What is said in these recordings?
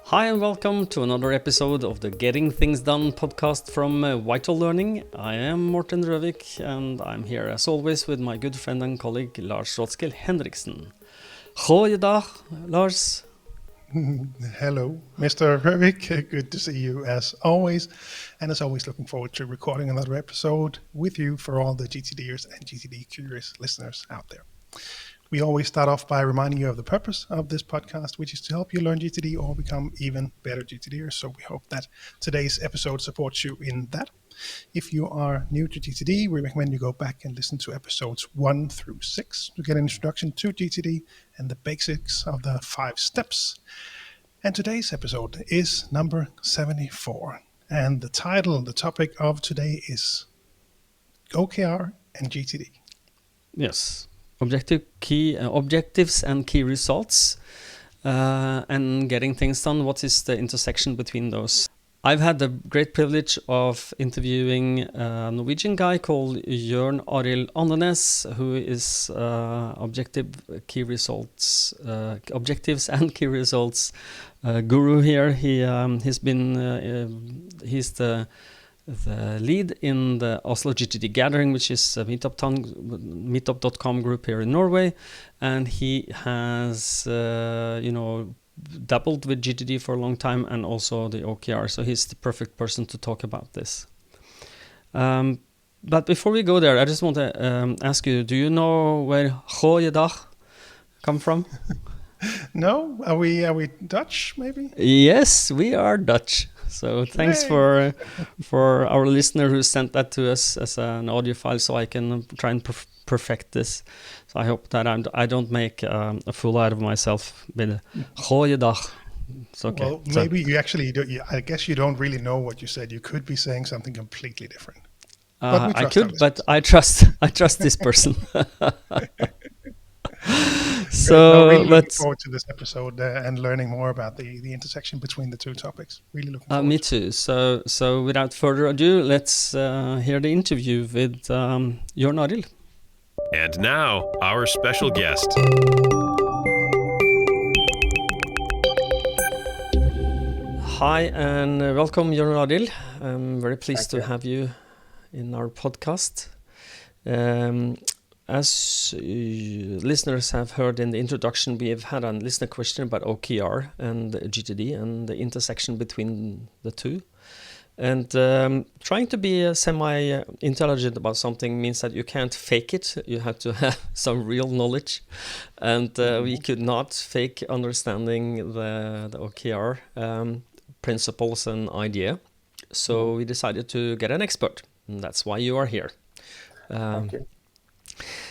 Hi and welcome to another episode of the Getting Things Done podcast from Vital Learning. I am Morten Røvik and I'm here as always with my good friend and colleague Lars Henriksen. Goeiedag, Lars. Hello, Mr. Røvik. Good to see you as always. And as always, looking forward to recording another episode with you for all the GTDers and GTD curious listeners out there. We always start off by reminding you of the purpose of this podcast, which is to help you learn GTD or become even better GTDers. So we hope that today's episode supports you in that. If you are new to GTD, we recommend you go back and listen to episodes 1 through 6 to get an introduction to GTD and the basics of the 5 steps. And today's episode is number 74. And the topic of today is OKR and GTD. Yes. Objectives and key results, and getting things done. What is the intersection between those? I've had the great privilege of interviewing a Norwegian guy called Jørn Arild Andenæs, who is objectives and key results guru here. He's the lead in the Oslo GTD Gathering, which is a meetup.com group here in Norway, and he has dabbled with GTD for a long time and also the OKR, so he's the perfect person to talk about this. But before we go there, I just want to ask you, do you know where goeiedag come from? No? Are we Dutch, maybe? Yes, we are Dutch. So thanks for our listener who sent that to us as an audio file, so I can try and perfect this. So I hope that I don't make a fool out of myself with goeiedag. It's okay. Well, maybe you actually do. I guess you don't really know what you said. You could be saying something completely different. I could, but I trust this person. So, really looking forward to this episode and learning more about the intersection between the two topics. Really looking forward. Me too. So without further ado, let's hear the interview with Jørn Arild. And now, our special guest. Hi and welcome, Jørn Arild. I'm very pleased to have you in our podcast. As listeners have heard in the introduction, we have had a listener question about OKR and GTD and the intersection between the two. And trying to be semi-intelligent about something means that you can't fake it. You have to have some real knowledge. And we could not fake understanding the OKR principles and idea. So we decided to get an expert. And that's why you are here. Okay.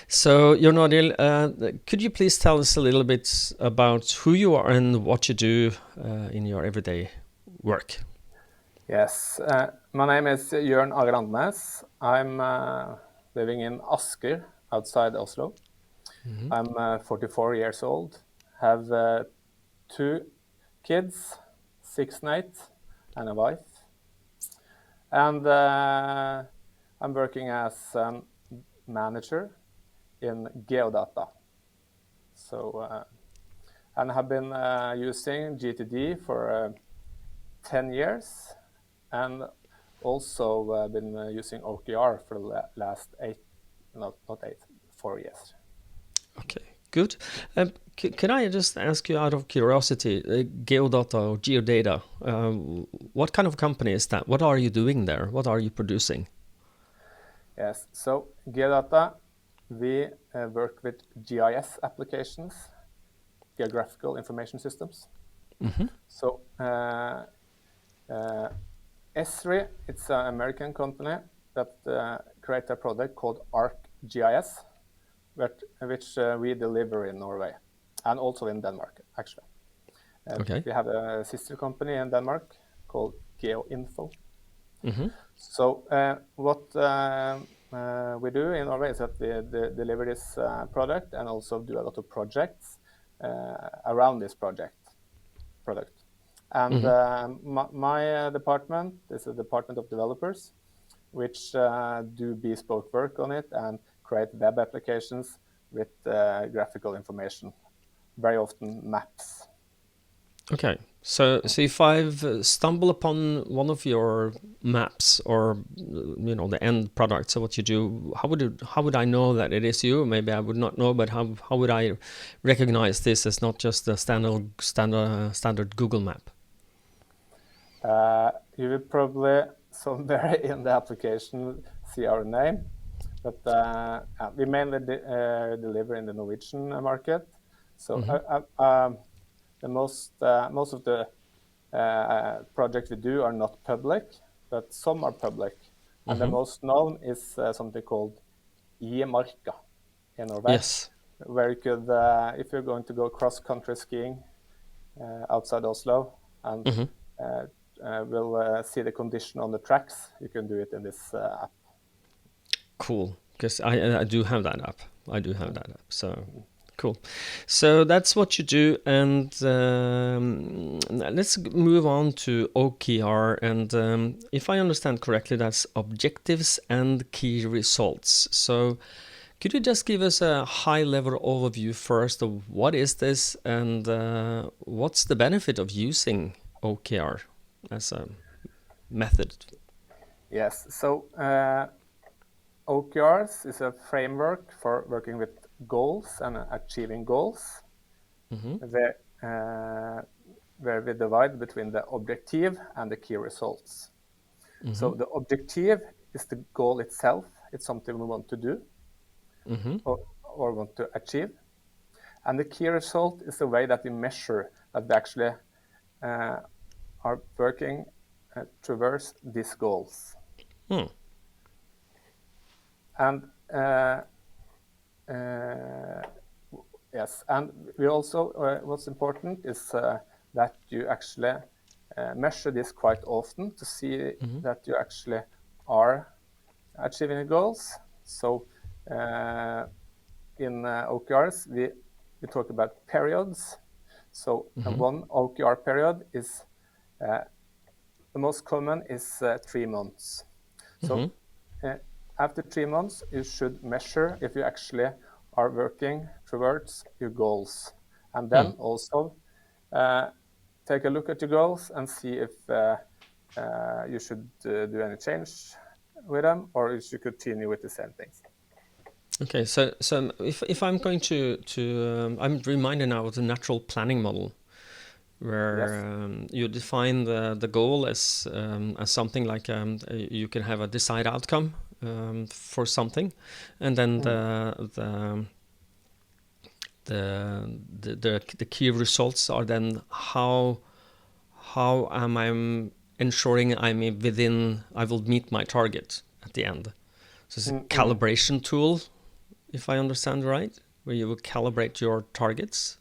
So, Jørn Arild, could you please tell us a little bit about who you are and what you do in your everyday work? Yes, my name is Jørn Arild Andenæs. I'm living in Asker, outside Oslo. Mm-hmm. I'm 44 years old, have 2 kids, 6 and 8, and a wife. And I'm working as a manager in GEODATA. So, and have been using GTD for 10 years, and also been using OKR for the last 4 years. Okay, good. Can I just ask you out of curiosity, GeoData or GeoData, what kind of company is that? What are you doing there? What are you producing? Yes, so GeoData, we work with GIS applications, geographical information systems. Mm-hmm. So Esri, it's an American company that creates a product called ArcGIS, which we deliver in Norway and also in Denmark, actually. Okay. We have a sister company in Denmark called GeoInfo. Mm-hmm. So what we do in Norway is that we deliver this product and also do a lot of projects around this product. And mm-hmm. my department is a department of developers, which do bespoke work on it and create web applications with graphical information, very often maps. Okay, So if I've stumbled upon one of your maps or the end product, so what you do, how would I know that it is you? Maybe I would not know, but how would I recognize this as not just a standard Google map? You will probably somewhere in the application see our name, but we mainly deliver in the Norwegian market. So the most of the projects we do are not public, but some are public. And the most known is something called Marka in Norway, Yes. where you could, if you're going to go cross-country skiing outside Oslo and will see the condition on the tracks, you can do it in this app. Cool, because I do have that app. So cool. So that's what you do, and let's move on to OKR. And if I understand correctly, that's objectives and key results. So could you just give us a high-level overview first of what is this, and what's the benefit of using OKR as a method? Yes, so OKRs is a framework for working with goals and achieving goals, where we divide between the objective and the key results. So the objective is the goal itself. It's something we want to do or want to achieve. And the key result is the way that we measure that we actually are working towards these goals. And yes, and we also, what's important is that you actually measure this quite often to see that you actually are achieving the goals. So in OKRs, we talk about periods. So one OKR period is, the most common is 3 months. So after 3 months, you should measure if you actually are working towards your goals. And then also take a look at your goals and see if you should do any change with them, or you should continue with the same things. Okay, so if I'm going to I'm reminded now of the natural planning model, where you define the goal as something like you can have a desired outcome for something, and then the key results are then how am I ensuring I will meet my target at the end. So it's a calibration tool, if I understand right, where you will calibrate your targets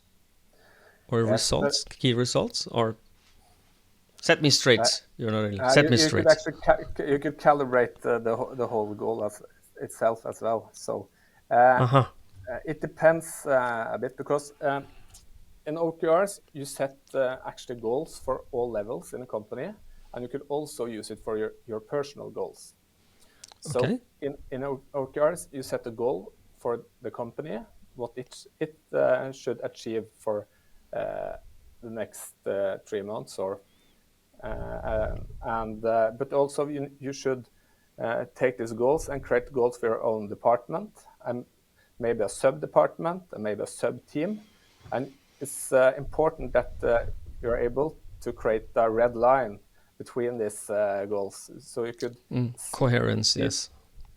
or results, key results, or set me straight. You're not really set me straight. You could calibrate the whole goal itself as well. So it depends a bit, because in OKRs you set actually goals for all levels in a company, and you could also use it for your personal goals. So in OKRs you set a goal for the company, what it should achieve for the next 3 months, or but also you should take these goals and create goals for your own department, and maybe a sub-department and maybe a sub-team. And it's important that you're able to create a red line between these goals, so you could coherence, yes,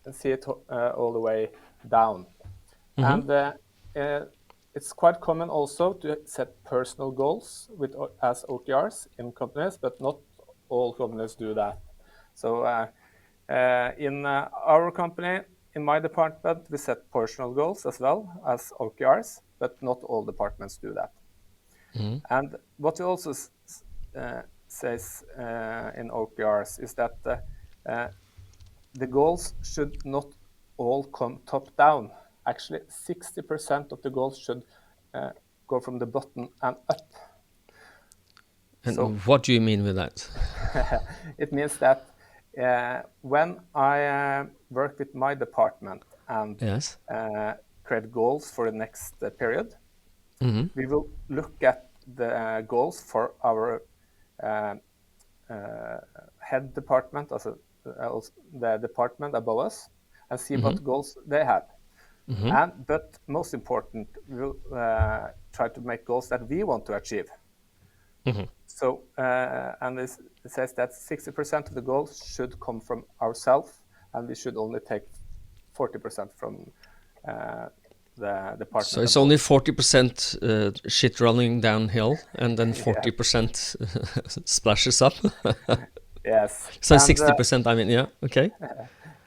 and see it all the way down. And it's quite common also to set personal goals as OKRs in companies, but not all companies do that. So in our company, in my department, we set personal goals as well as OKRs, but not all departments do that. And what we also says in OKRs is that the goals should not all come top down. Actually, 60% of the goals should go from the bottom and up. And so, what do you mean with that? It means that when I work with my department and create goals for the next period, we will look at the goals for our head department, also the department above us, and see what goals they have. But most important, we'll try to make goals that we want to achieve. So, and it says that 60% of the goals should come from ourselves, and we should only take 40% from the department. So it's only 40% shit running downhill, and then 40% splashes up. Yes. So 60%, I mean, yeah, okay.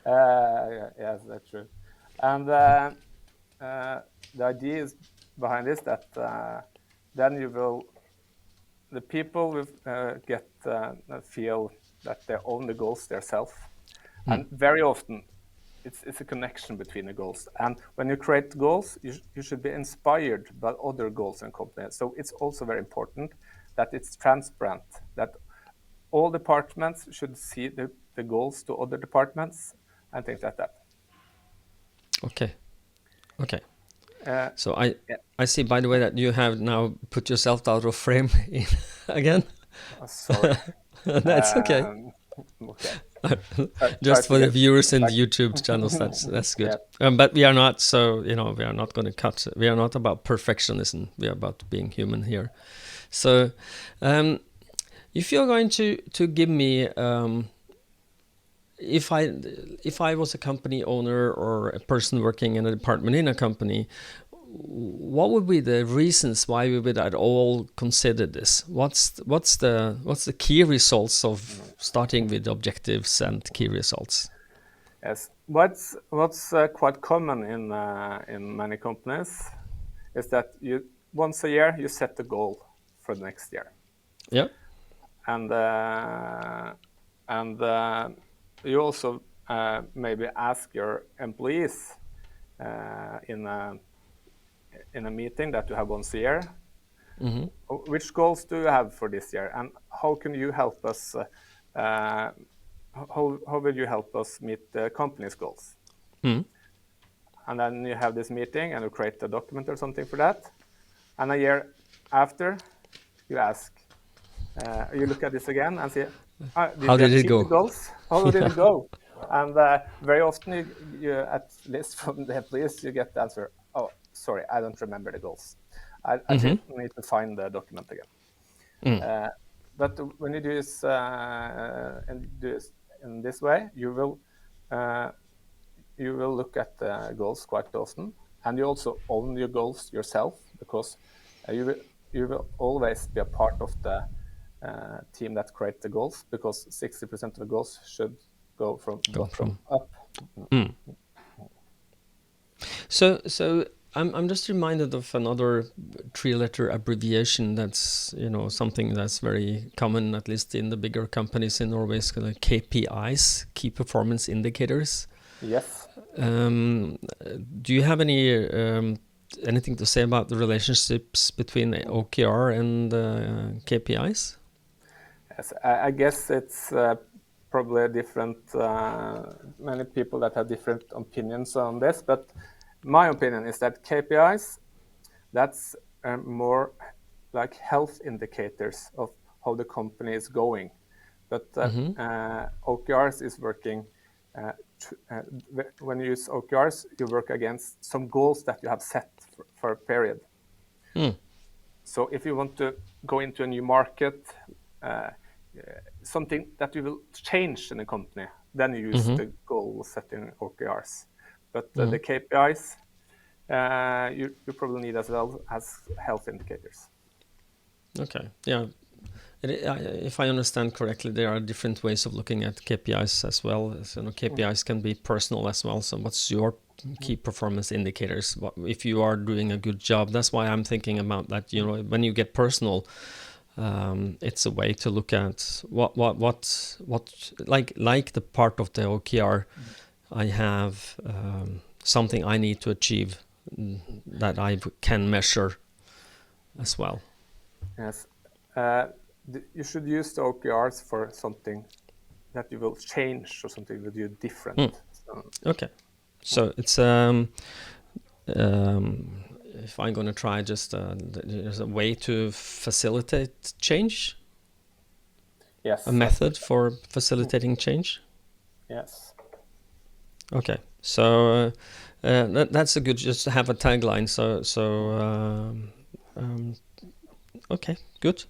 Yes, that's true. And the idea is behind this that then the people will feel that they own the goals themselves. And very often, it's a connection between the goals. And when you create goals, you should be inspired by other goals and companies. So it's also very important that it's transparent, that all departments should see the goals to other departments and things like that. Okay. So I see, by the way, that you have now put yourself out of frame again. Sorry. That's okay. Okay. Just for the viewers in the YouTube channels, that's good. Yeah. But we are not, so we are not going to cut. We are not about perfectionism. We are about being human here. So, if you're going to give me, if I was a company owner or a person working in a department in a company, what would be the reasons why we would at all consider this? What's the key results of starting with objectives and key results? Yes, what's quite common in many companies is that once a year you set the goal for the next year. Yeah. And you also maybe ask your employees in a meeting that you have once a year, which goals do you have for this year, and how can you help us? How will you help us meet the company's goals? And then you have this meeting, and you create a document or something for that. And a year after, you ask, you look at this again and say, how did it go? Goals? How did it go? And very often, you at least from the employees, you get the answer, oh, sorry, I don't remember the goals. I just need to find the document again. But when you do this in this way, you will look at the goals quite often, and you also own your goals yourself, because you will always be a part of the team that creates the goals, because 60% of the goals should go from bottom up. So I'm just reminded of another 3-letter abbreviation that's something that's very common, at least in the bigger companies in Norway. It's called KPIs, key performance indicators. Yes. Do you have anything to say about the relationships between OKR and KPIs? Yes, I guess it's probably different. Many people that have different opinions on this, but my opinion is that KPIs, that's more like health indicators of how the company is going. But OKRs is working, when you use OKRs, you work against some goals that you have set for a period. So if you want to go into a new market, something that you will change in the company, then you use the goal setting OKRs. But the KPIs, you probably need as well as health indicators. Okay, yeah. If I understand correctly, there are different ways of looking at KPIs as well. So, KPIs can be personal as well. So what's your key performance indicators? If you are doing a good job, that's why I'm thinking about that. When you get personal, it's a way to look at what like the part of the OKR. I have something I need to achieve that I can measure as well. Yes. You should use the OKRs for something that you will change or something that you do different. Okay. So it's if I'm going to try just there's a way to facilitate change. Yes. a method for facilitating change? Yes. Okay, so that's a good, just to have a tagline. Okay, good.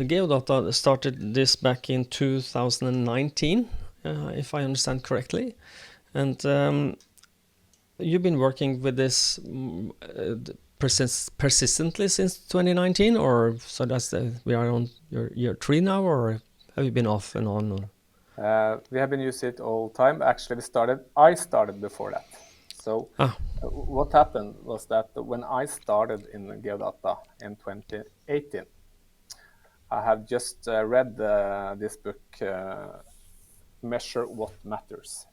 GEODATA started this back in 2019, if I understand correctly, and you've been working with this persistently since 2019, or so we are on your year 3 now, or have you been off and on? Or? We have been using it all the time. Actually, I started before that. So what happened was that when I started in GEODATA in 2018, I have just read this book, Measure What Matters,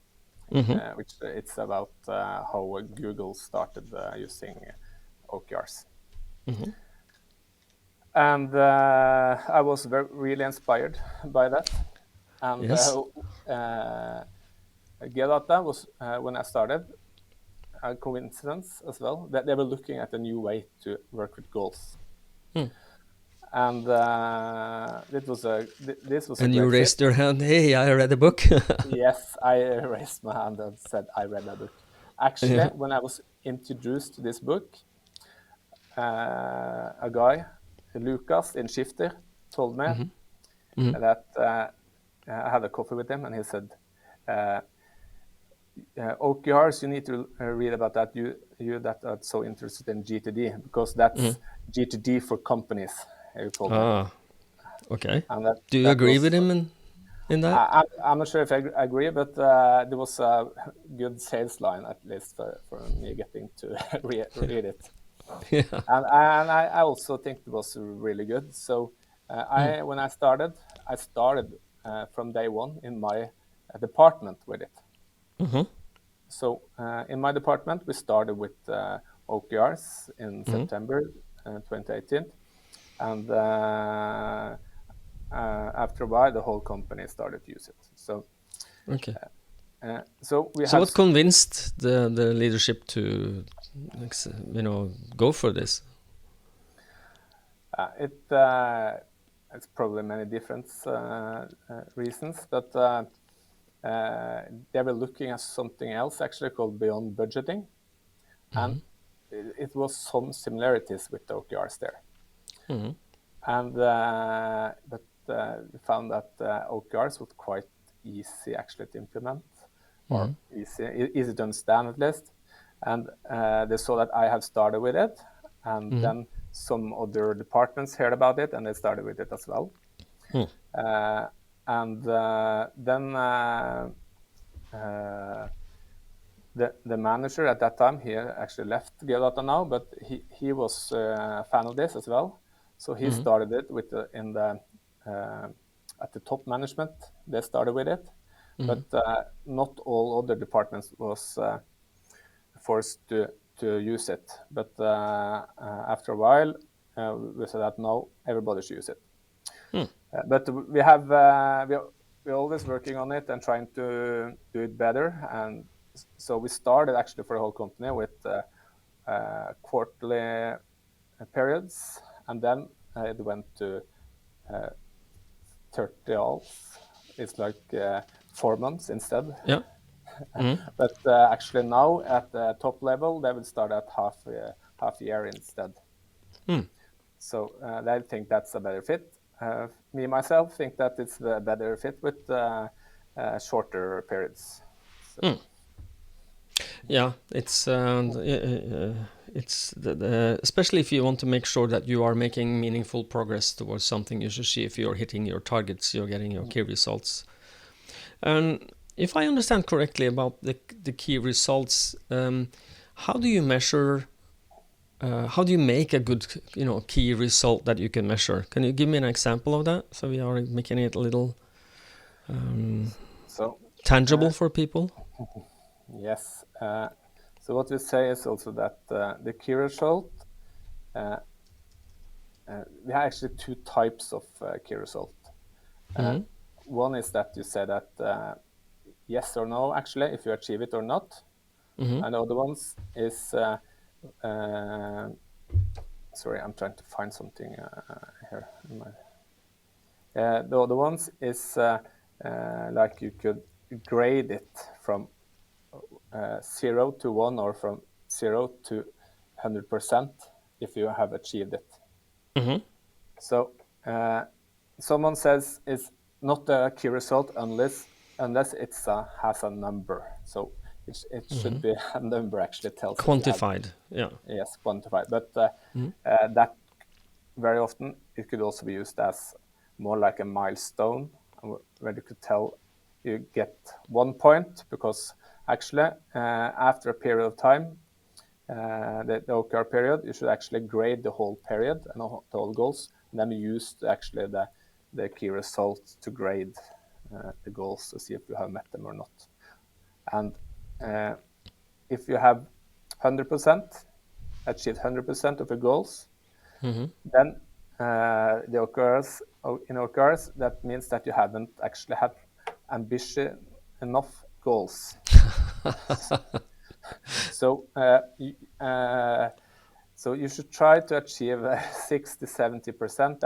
which it's about how Google started using OKRs. And I was really inspired by that. And Yes. GEODATA was, when I started, a coincidence as well, that they were looking at a new way to work with goals. And this was a And great you raised your hand, hey, I read a book. Yes, I raised my hand and said I read a book. Actually, when I was introduced to this book, a guy, Lucas in Shifter, told me that I had a coffee with him, and he said, OKRs, you need to read about that. You that are so interested in GTD, because that's GTD for companies. He told me. Okay. And do you agree with him in that? I'm not sure if I agree, but there was a good sales line, at least for me getting to read it. Yeah. And I also think it was really good. So when I started from day one in my department with it. So in my department, we started with OKRs in September 2018. And after a while, the whole company started to use it. So, okay. So what convinced the leadership to, go for this? It's probably many different reasons, but they were looking at something else actually called beyond budgeting, and it was some similarities with the OKRs there. And but we found that OKRs was quite easy actually to implement, or easy to understand at least. And they saw that I have started with it, and then some other departments heard about it, and they started with it as well. And then the manager at that time, he actually left GEODATA now, but he was a fan of this as well. So he started it with at the top management. They started with it, but not all other departments was forced to use it. But after a while, we said that no, everybody should use it. But we have we're always working on it and trying to do it better. And so we started actually for the whole company with quarterly periods, and then it went to 30 hours. It's like 4 months instead. Yeah. But actually now at the top level, they will start at half year instead. So I think that's a better fit. Me myself think that it's a better fit with shorter periods. So. Yeah, it's especially if you want to make sure that you are making meaningful progress towards something. You should see if you're hitting your targets, you're getting your key results. And if I understand correctly about the key results, how do you measure? How do you make a good, key result that you can measure? Can you give me an example of that, so we are making it a little tangible for people? Yes. So what we say is also that the key result, we have actually two types of key result. One is that you say that yes or no, actually, if you achieve it or not. And the other ones is, sorry, I'm trying to find something here. The other ones is like you could grade it from 0 to 1 or from 0 to 100% if you have achieved it. Mm-hmm. So someone says it's not a key result unless it has a number. So it should be a number actually tells Quantified, yeah. Yes, quantified. But that very often it could also be used as more like a milestone, where you could tell you get 1 point because actually after a period of time, the OKR period, you should actually grade the whole period and the whole goals, and then use actually the key results to grade the goals to see if you have met them or not. And if you have 100%, achieved 100% of your goals, then the OKRs, in OKRs, that means that you haven't actually had ambitious enough goals. So you should try to achieve 60-70%.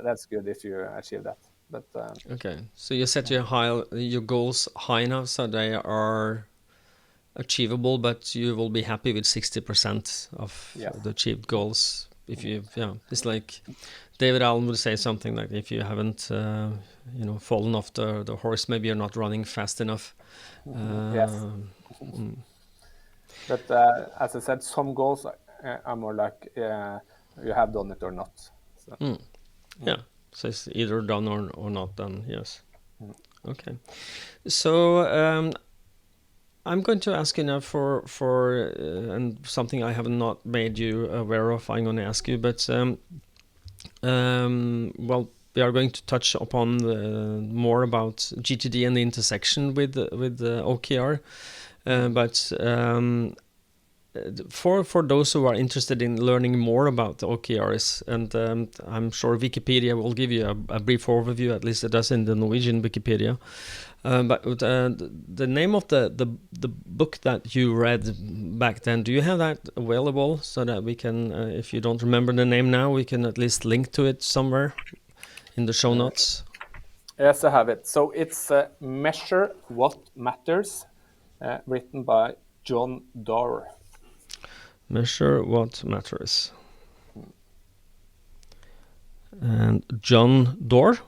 That's good if you achieve that. But okay, so you set your goals high enough so they are achievable, but you will be happy with 60% of the achieved goals. If you, it's like David Allen would say something like, if you haven't, fallen off the horse, maybe you're not running fast enough. Yes. But as I said, some goals are more like you have done it or not. So. Yeah, so it's either done or not done. Yes. Okay. So I'm going to ask you now for and something I have not made you aware of. I'm going to ask you, but we are going to touch upon more about GTD and the intersection with OKR, but for those who are interested in learning more about the OKRs, and I'm sure Wikipedia will give you a brief overview, at least it does in the Norwegian Wikipedia. But the name of the book that you read back then, do you have that available so that we can, if you don't remember the name now, we can at least link to it somewhere in the show notes? Yes, I have it. So it's Measure What Matters, written by John Doerr. Measure What Matters. And John Doerr?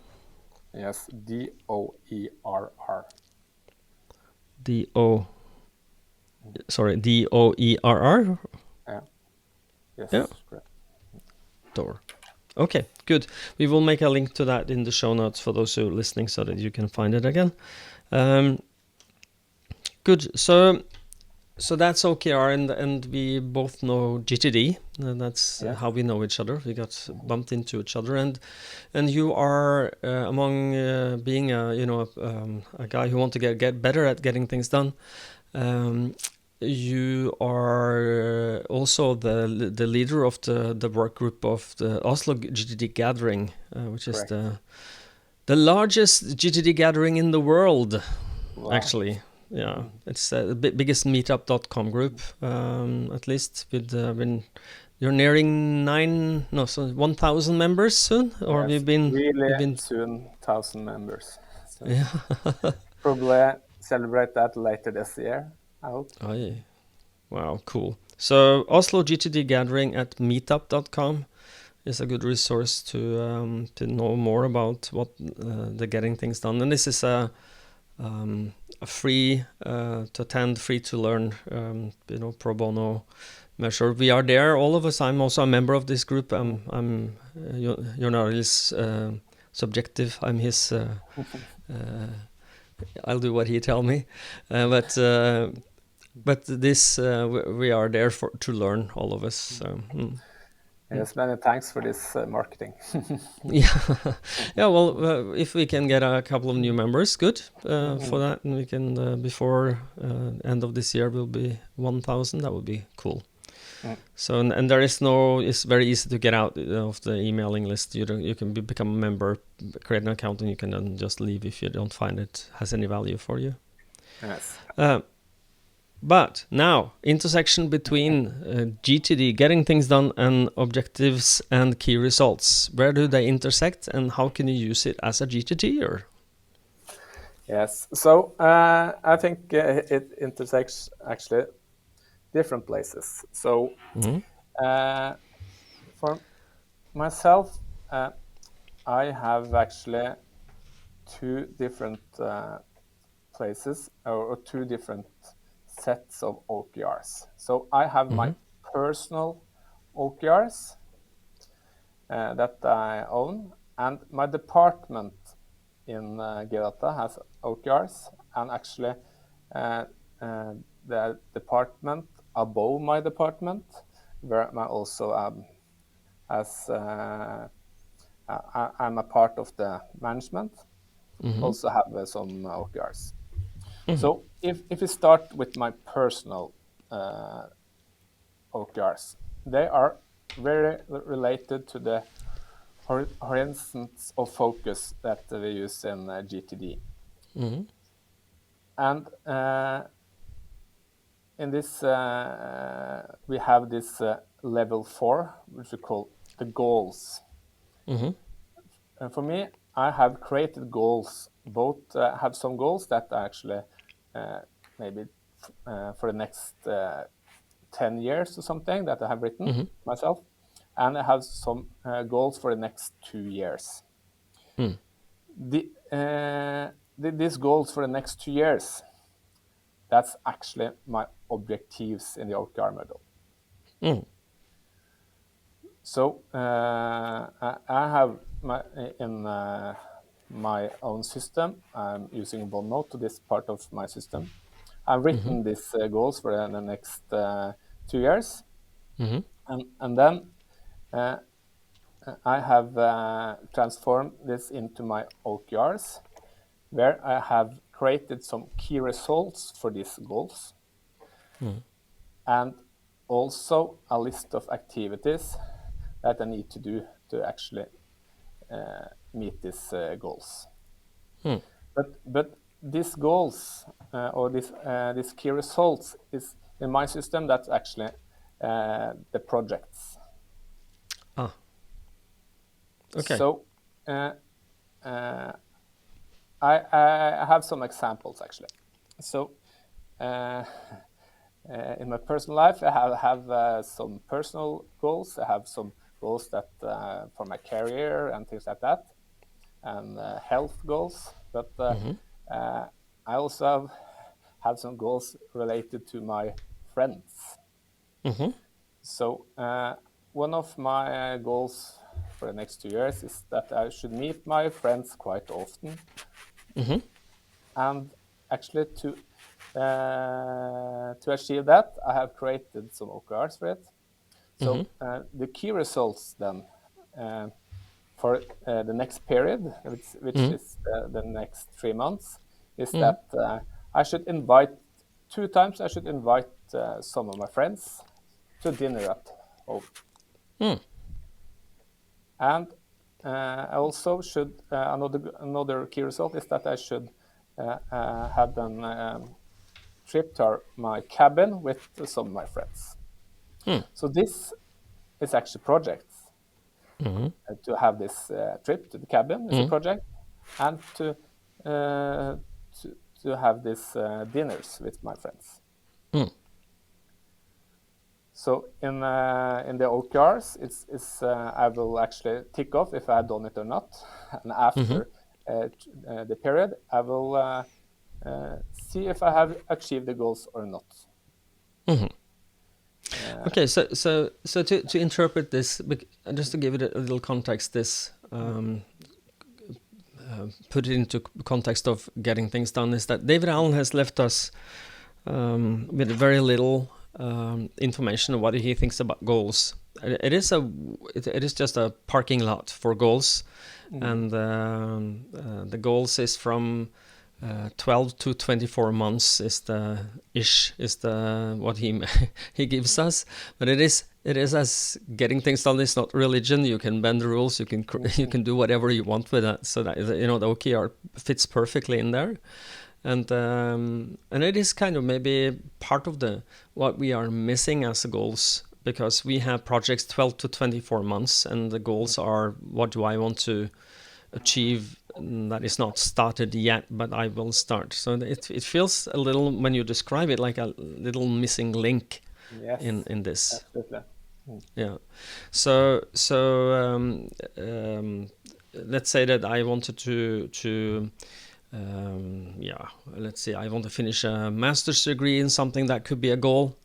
Yes, D-O-E-R-R. D-O-E-R-R? Yeah. Yes, yeah. correct. Doerr. Okay, good. We will make a link to that in the show notes for those who are listening so that you can find it again. Good. So that's OKR, and we both know GTD. That's how we know each other. We got bumped into each other, and you are among being a guy who wants to get better at getting things done. You are also the leader of the work group of the Oslo GTD gathering, which is the largest GTD gathering in the world, actually. Yeah, it's the biggest meetup.com group, at least. With you're nearing 1,000 members soon, or yes, you've been soon 1,000 members. So yeah. probably celebrate that later this year, I hope. Oh, yeah. Wow, cool. So Oslo GTD gathering at meetup.com is a good resource to know more about what the getting things done. And this is a free to attend, free to learn, pro bono measure. We are there, all of us. I'm also a member of this group. I'm Jørn Arild's subjective. I'm his. I'll do what he tell me, but this we are there to learn, all of us. So. Yes, many thanks for this marketing. yeah. Well, if we can get a couple of new members, good for that, and we can before end of this year will be 1,000. That would be cool. So and there is it's very easy to get out of the emailing list. You can become a member, create an account, and you can then just leave if you don't find it has any value for you. Yes. But now, intersection between GTD, getting things done, and objectives and key results. Where do they intersect, and how can you use it as a GTD? Or Yes, so I think it intersects actually different places. So for myself, I have actually two different places or two different sets of OKRs. So I have my personal OKRs that I own, and my department in GEODATA has OKRs, and actually the department above my department, where I also I'm a part of the management, also have some OKRs. So if we start with my personal OKRs, they are very related to the Horizons of Focus that we use in GTD. And in this, we have this level 4, which we call the goals. And for me, I have created goals, both have some goals that are actually maybe for the next 10 years or something that I have written myself. And I have some goals for the next 2 years. These goals for the next 2 years, that's actually my objectives in the OKR model. So I have my own system. I'm using OneNote to this part of my system. I've written these goals for the next 2 years, and then I have transformed this into my OKRs, where I have created some key results for these goals, and also a list of activities that I need to do to actually meet these goals. But these goals or these key results is in my system. That's actually the projects. Okay. So I have some examples actually. So in my personal life, I have some personal goals. I have some goals that for my career and things like that, and health goals. But I also have some goals related to my friends. So one of my goals for the next 2 years is that I should meet my friends quite often. And actually to achieve that, I have created some OKRs for it. So the key results then for the next period, which is the next 3 months, is that I should invite 2 times. I should invite some of my friends to dinner at home. And I also should another key result is that I should have a trip to my cabin with some of my friends. So this is actually projects. To have this trip to the cabin is a project, and to have these dinners with my friends. So in the OKRs, it's I will actually tick off if I have done it or not, and after the period, I will see if I have achieved the goals or not. Okay, so to interpret this, just to give it a little context, this put it into context of getting things done, is that David Allen has left us with very little information on what he thinks about goals. It is just a parking lot for goals, and the goals is from 12 to 24 months is what he gives us. But it is as getting things done is not religion. You can bend the rules. You can do whatever you want with that. So that the OKR fits perfectly in there. And it is kind of maybe part of what we are missing as goals, because we have projects 12 to 24 months, and the goals are, what do I want to achieve that is not started yet, but I will start. So it feels a little, when you describe it, like a little missing link in this. Absolutely. Yeah. So let's say that I wanted to let's say I want to finish a master's degree in something that could be a goal.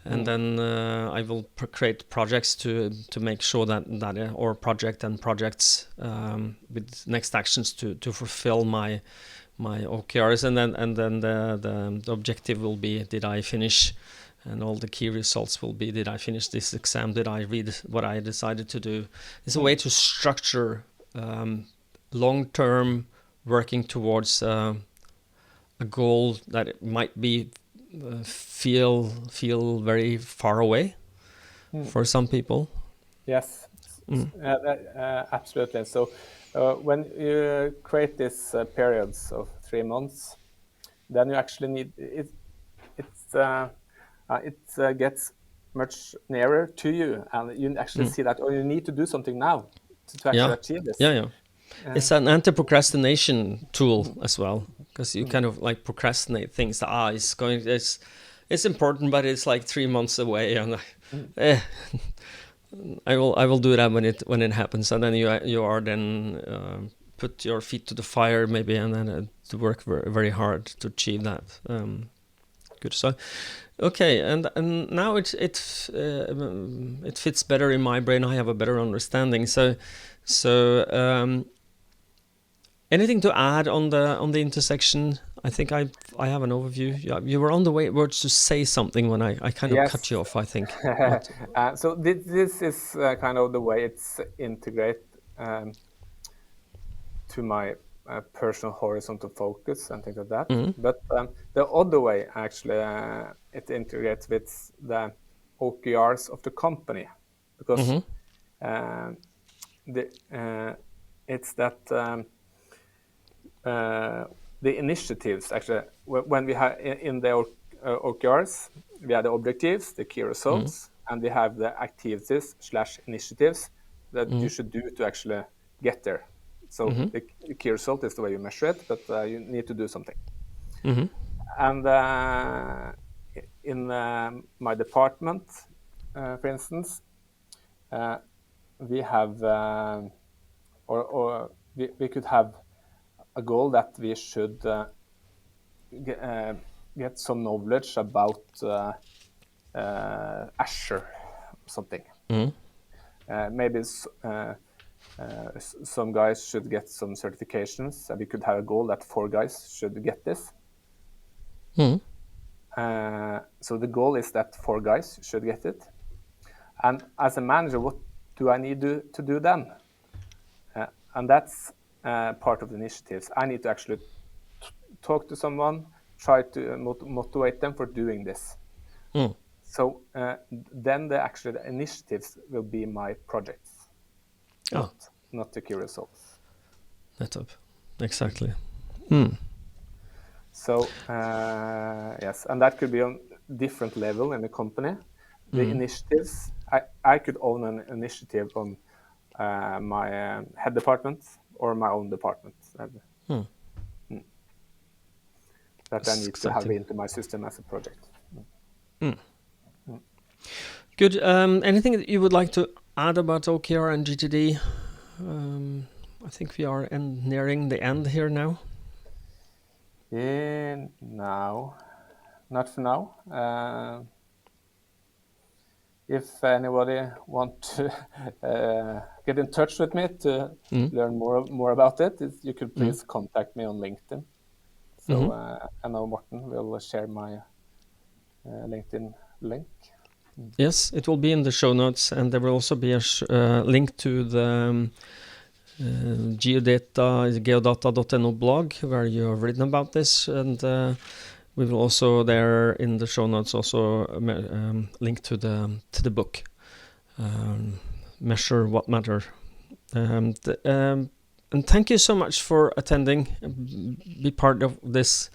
And then I will create projects to make sure that or projects with next actions to fulfill my OKRs, and then the objective will be, did I finish, and all the key results will be, did I finish this exam, did I read what I decided to do. It's a way to structure long-term working towards a goal that it might be feel very far away for some people. Yes, absolutely. So when you create these periods of 3 months, then you actually need it. It gets much nearer to you, and you actually see that, you need to do something now to actually achieve this. It's an anti-procrastination tool as well, because you kind of like procrastinate things. It's important, but it's like 3 months away, and I will do that when it happens, and then you are then put your feet to the fire maybe, and then to work very, very hard to achieve that. Good. So, okay, and now it fits better in my brain. I have a better understanding. So anything to add on the intersection? I think I have an overview. You were on the way words to say something when I kind of cut you off, I think. So this is kind of the way it's integrate to my personal horizontal focus and things like that. But the other way, actually, it integrates with the OKRs of the company, because it's that the initiatives, actually, when we have in the OKRs, we have the objectives, the key results, and we have the activities/initiatives that you should do to actually get there. So the key result is the way you measure it, but you need to do something. And in my department, for instance, we have, we could have a goal that we should get some knowledge about Azure, something. Maybe some guys should get some certifications, and we could have a goal that 4 guys should get this. So the goal is that 4 guys should get it. And as a manager, what do I need to do then? And that's part of the initiatives. I need to actually talk to someone, try to motivate them for doing this. So then the initiatives will be my projects, not the key results. That's up. Exactly. So yes, and that could be on different level in the company. The initiatives, I could own an initiative on my head department or my own department. That I need to have into my system as a project. Good. Anything that you would like to add about OKR and GTD? I think we are nearing the end here now. No, not for now. If anybody want to get in touch with me to learn more about it, you could please contact me on LinkedIn. So I know Morten will share my LinkedIn link. Yes, it will be in the show notes, and there will also be a link to the GEODATA.no blog where you have written about this, and we will also there in the show notes also link to the book, Measure What Matter. And thank you so much for attending, be part of this.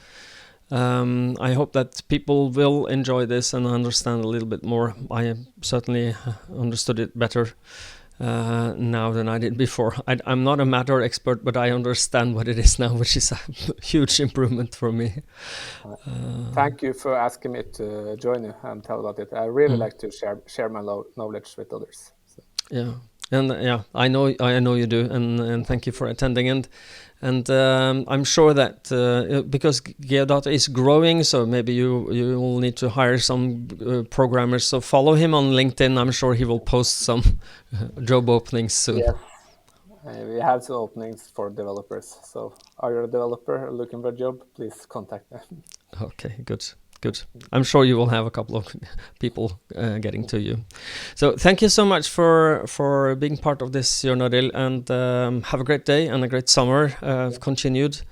I hope that people will enjoy this and understand a little bit more. I certainly understood it better now than I did before. I'm not a matter expert, but I understand what it is now, which is a huge improvement for me. Thank you for asking me to join you and tell about it. I really like to share my knowledge with others. So. Yeah. And I know you do, and thank you for attending. And I'm sure that because GeoDATA is growing, so maybe you will need to hire some programmers. So follow him on LinkedIn. I'm sure he will post some job openings soon. Yes, we have some openings for developers. So are you a developer looking for a job? Please contact me. Okay, good. I'm sure you will have a couple of people getting to you. So thank you so much for being part of this, Jørn Arild, and have a great day and a great summer continued,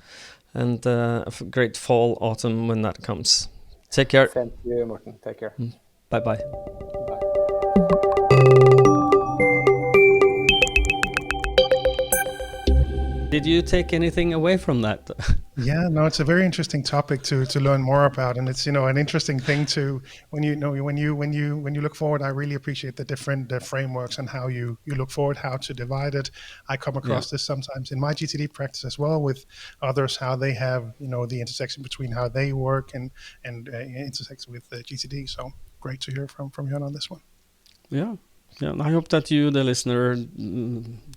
and a great fall, autumn when that comes. Take care. Thank you, Morten. Take care. Bye-bye. Bye. Did you take anything away from that? Yeah, no, it's a very interesting topic to learn more about, and it's an interesting thing to when you look forward. I really appreciate the different frameworks and how you look forward, how to divide it. I come across this sometimes in my GTD practice as well with others, how they have the intersection between how they work and intersects with the GTD. So great to hear from Jørn on this one. Yeah. Yeah, I hope that you, the listener,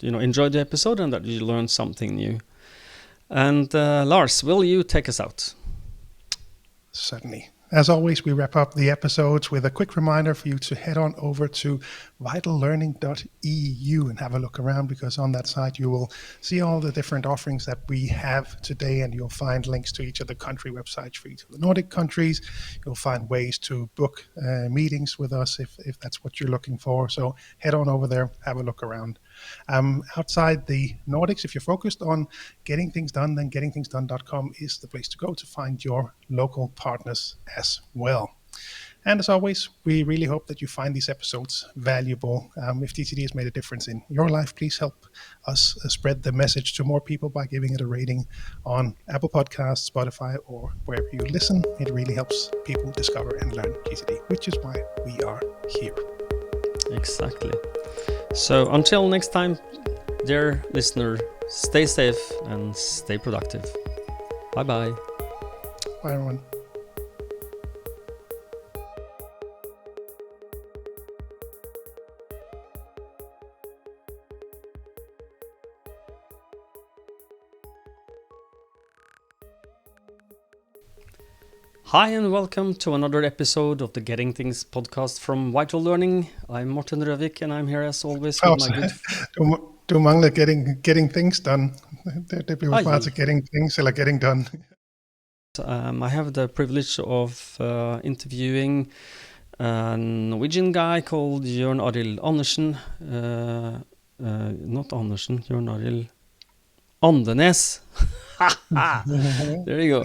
enjoyed the episode and that you learned something new. And Lars, will you take us out? Certainly. As always, we wrap up the episodes with a quick reminder for you to head on over to vitallearning.eu and have a look around, because on that site you will see all the different offerings that we have today, and you'll find links to each of the country websites for each of the Nordic countries. You'll find ways to book meetings with us if that's what you're looking for. So head on over there, have a look around. Outside the Nordics, if you're focused on getting things done, then gettingthingsdone.com is the place to go to find your local partners as well. And as always, we really hope that you find these episodes valuable. If GTD has made a difference in your life, please help us spread the message to more people by giving it a rating on Apple Podcasts, Spotify, or wherever you listen. It really helps people discover and learn GTD, which is why we are here. Exactly. So until next time, dear listener, stay safe and stay productive. Bye-bye. Bye, everyone. Hi and welcome to another episode of the Getting Things podcast from Vital Learning. I'm Morten Røvik, and I'm here as always with my good... Du mangler getting things done. Det bliver bare til getting things eller getting done. I have the privilege of interviewing a Norwegian guy called Jørn Arild Andenæs. Not Andersen, Jørn Arild Andenæs. There you go.